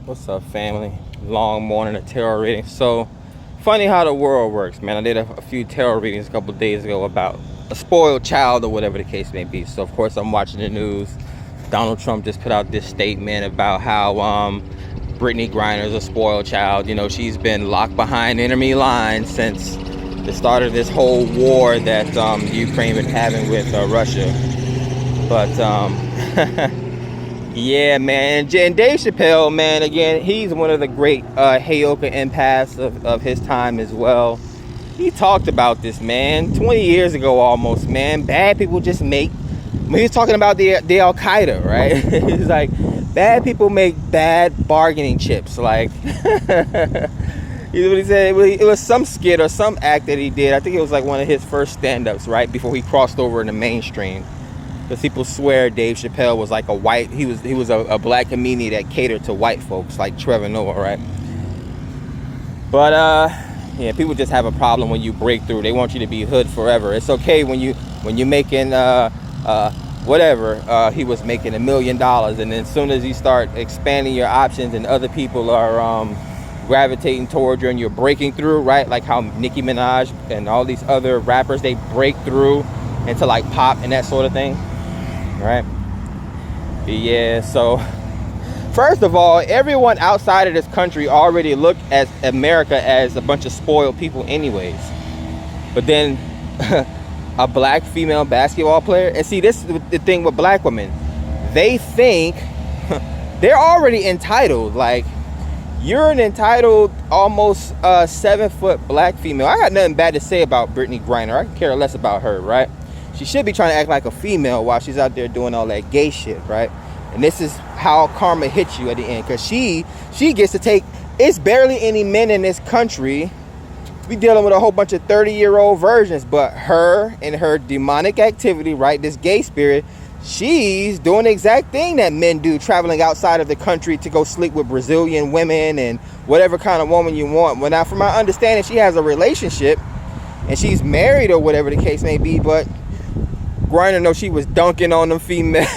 What's up, family? Long morning of tarot reading. So funny how the world works, man. I did a few tarot readings a couple days ago about a spoiled child or whatever the case may be. So of course I'm watching the news. Donald Trump just put out this statement about how Brittney Griner is a spoiled child. You know, she's been locked behind enemy lines since the start of this whole war that Ukraine been having with Russia. But yeah, man. And Dave Chappelle, man, again, he's one of the great Heyoka empaths of his time as well. He talked about this, man, 20 years ago almost, man. Bad people just make, he was talking about the Al-Qaeda, right? He's like, bad people make bad bargaining chips. Like, you know what he said? It was some skit or some act that he did. I think it was like one of his first stand-ups, right? Before he crossed over in the mainstream. Because people swear Dave Chappelle was like a white, he was a black comedian that catered to white folks like Trevor Noah, right? But yeah, people just have a problem when you break through. They want you to be hood forever. It's okay when you're making whatever. He was making $1 million, and then as soon as you start expanding your options and other people are gravitating towards you and you're breaking through, right? Like how Nicki Minaj and all these other rappers, they break through into like pop and that sort of thing. Right? Yeah, so first of all, everyone outside of this country already looked at America as a bunch of spoiled people anyways. But then a black female basketball player, and see, this is the thing with black women, they think they're already entitled. Like, you're an entitled almost 7-foot black female. I got nothing bad to say about Brittney Griner. I can care less about her, right? She should be trying to act like a female while she's out there doing all that gay shit, right? And this is how karma hits you at the end, because she gets to take, it's barely any men in this country. We dealing with a whole bunch of 30-year-old virgins, but her and her demonic activity, right, this gay spirit, she's doing the exact thing that men do, traveling outside of the country to go sleep with Brazilian women and whatever kind of woman you want. Well, now, from my understanding, she has a relationship and she's married or whatever the case may be, but Griner knows she was dunking on them females.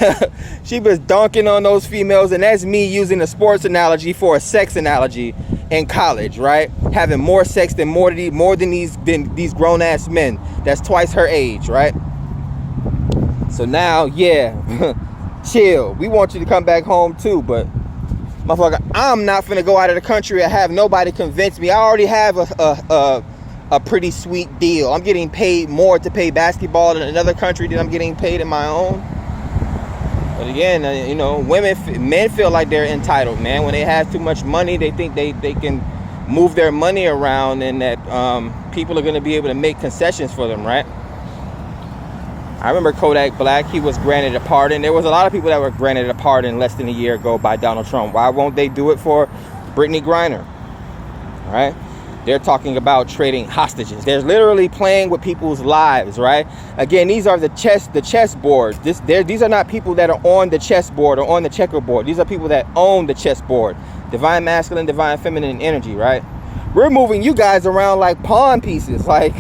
She was dunking on those females, and that's me using a sports analogy for a sex analogy in college, right? Having more sex than more than these grown-ass men. That's twice her age, right? So now, yeah, chill. We want you to come back home too, but motherfucker, I'm not finna go out of the country and have nobody convince me. I already have a pretty sweet deal. I'm getting paid more to play basketball in another country than I'm getting paid in my own. But again, you know, men feel like they're entitled, man. When they have too much money, they think they can move their money around, and that people are going to be able to make concessions for them, right? I remember Kodak Black, he was granted a pardon. There was a lot of people that were granted a pardon less than a year ago by Donald Trump. Why won't they do it for Brittney Griner? All right? They're talking about trading hostages. They're literally playing with people's lives, right? Again, these are the chessboard. These are not people that are on the chessboard or on the checkerboard. These are people that own the chessboard. Divine masculine, divine feminine energy, right? We're moving you guys around like pawn pieces. Like,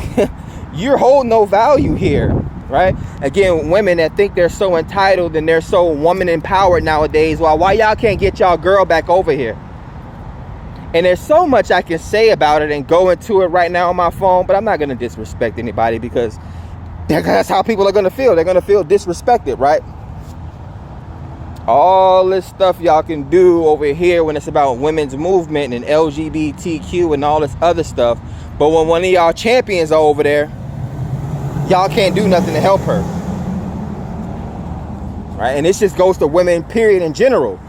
you're holding no value here, right? Again, women that think they're so entitled and they're so woman empowered nowadays. Well, why y'all can't get y'all girl back over here? And there's so much I can say about it and go into it right now on my phone, but I'm not going to disrespect anybody, because that's how people are going to feel. They're going to feel disrespected, right? All this stuff y'all can do over here when it's about women's movement and LGBTQ and all this other stuff. But when one of y'all champions are over there, y'all can't do nothing to help her. Right? And this just goes to women, period, in general.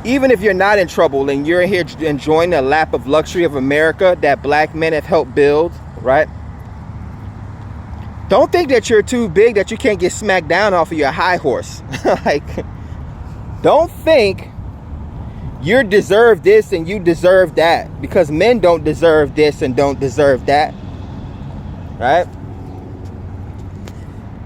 Even if you're not in trouble and you're here enjoying the lap of luxury of America that black men have helped build, right? Don't think that you're too big that you can't get smacked down off of your high horse. Like, don't think you deserve this and you deserve that, because men don't deserve this and don't deserve that, right?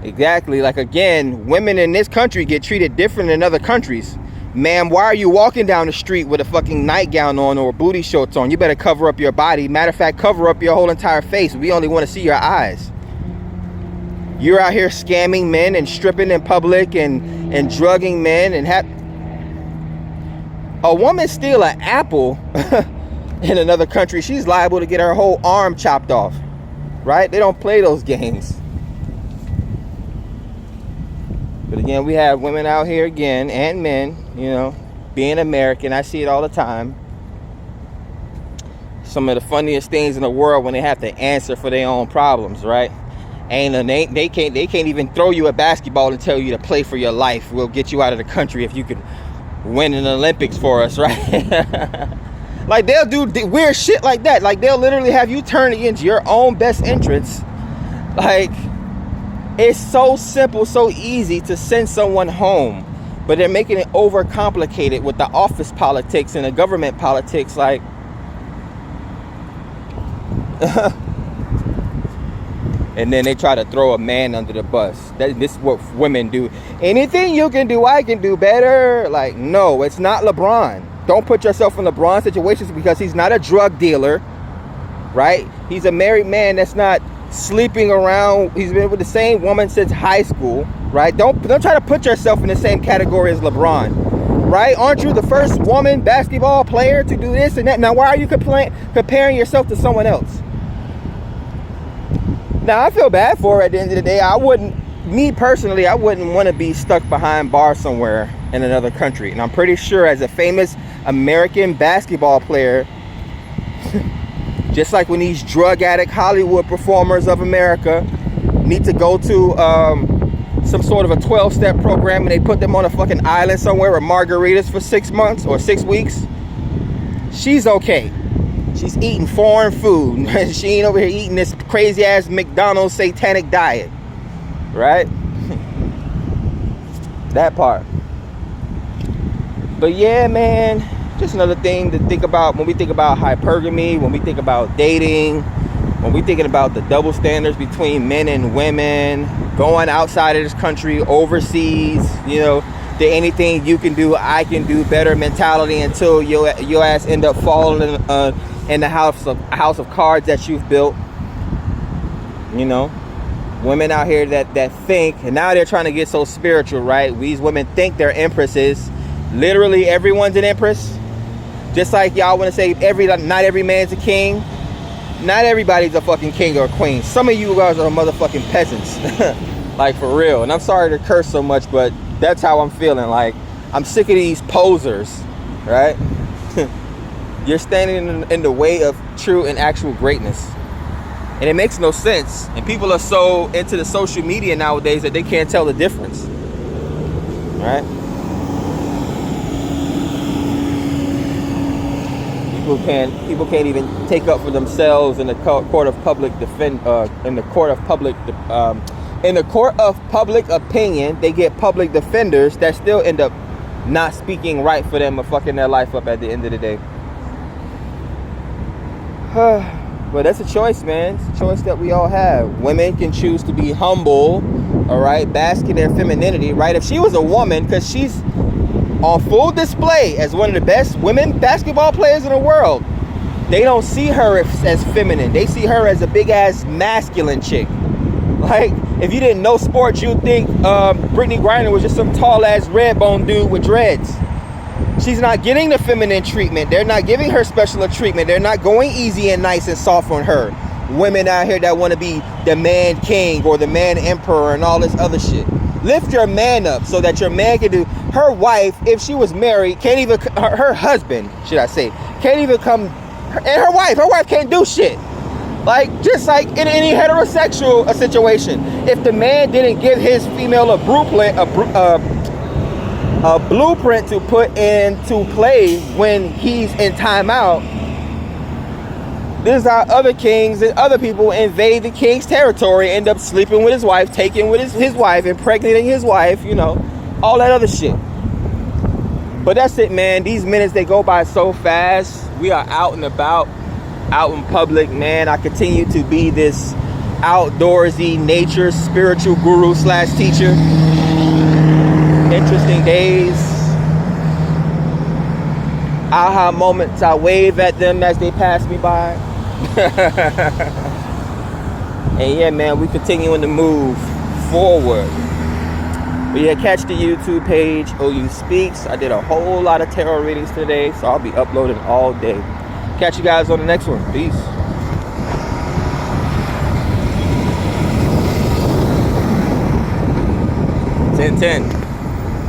Exactly. Like, again, women in this country get treated different than other countries. Ma'am, why are you walking down the street with a fucking nightgown on or booty shorts on? You better cover up your body. Matter of fact, cover up your whole entire face. We only want to see your eyes. You're out here scamming men and stripping in public and drugging men and A woman steal an apple in another country, she's liable to get her whole arm chopped off, right? They don't play those games. But again, we have women out here again, and men, you know, being American. I see it all the time. Some of the funniest things in the world when they have to answer for their own problems, right? They can't even throw you a basketball and tell you to play for your life. We'll get you out of the country if you could win an Olympics for us, right? Like, they'll do weird shit like that. Like, they'll literally have you turn against your own best interests. Like, it's so simple, so easy to send someone home, but they're making it overcomplicated with the office politics and the government politics. Like, and then they try to throw a man under the bus. This is what women do. Anything you can do, I can do better. Like, no, it's not LeBron. Don't put yourself in LeBron's situations, because he's not a drug dealer, right? He's a married man that's not sleeping around. He's been with the same woman since high school, right? Don't try to put yourself in the same category as LeBron, right? Aren't you the first woman basketball player to do this and that? Now, why are you comparing yourself to someone else? Now, I feel bad for her at the end of the day. Me personally, I wouldn't want to be stuck behind bars somewhere in another country. And I'm pretty sure, as a famous American basketball player, just like when these drug addict Hollywood performers of America need to go to some sort of a 12-step program, and they put them on a fucking island somewhere with margaritas for 6 months or 6 weeks, she's okay. She's eating foreign food. She ain't over here eating this crazy ass McDonald's satanic diet, right? That part. But yeah, man, just another thing to think about when we think about hypergamy, when we think about dating, when we thinking about the double standards between men and women, going outside of this country, overseas, you know, the anything you can do, I can do better mentality, until your ass end up falling in the house of cards that you've built. You know, women out here that think, and now they're trying to get so spiritual, right? These women think they're empresses. Literally everyone's an empress. Just like y'all want to say not every man's a king. Not everybody's a fucking king or queen. Some of you guys are motherfucking peasants. Like, for real. And I'm sorry to curse so much, but that's how I'm feeling. Like, I'm sick of these posers, right? You're standing in the way of true and actual greatness. And it makes no sense. And people are so into the social media nowadays that they can't tell the difference, right? People can't even take up for themselves in the court of public opinion. They get public defenders that still end up not speaking right for them or fucking their life up at the end of the day. But that's a choice, man. It's a choice that we all have. Women can choose to be humble, all right, bask in their femininity, right? If she was a woman, because she's on full display as one of the best women basketball players in the world, they don't see her as feminine. They see her as a big ass masculine chick. Like, if you didn't know sports, you'd think Brittney Griner was just some tall ass red bone dude with dreads. She's not getting the feminine treatment. They're not giving her special treatment. They're not going easy and nice and soft on her. Women out here that want to be the man king or the man emperor and all this other shit. Lift your man up so that your man can do. Her wife, if she was married, can't even, her husband, should I say, can't even come, and her wife can't do shit. Like, just like in any heterosexual situation, if the man didn't give his female a blueprint to put into play when he's in timeout, this is how other kings and other people invade the king's territory, end up sleeping with his wife, taking with his wife, impregnating his wife, you know, all that other shit. But that's it, man. These minutes, they go by so fast. We are out and about, out in public, man. I continue to be this outdoorsy nature spiritual guru / teacher. Interesting days. Aha moments. I wave at them as they pass me by. And yeah, man, we continuing to move forward. But yeah, catch the YouTube page, OU Speaks. I did a whole lot of tarot readings today, so I'll be uploading all day. Catch you guys on the next one. Peace. 10-10.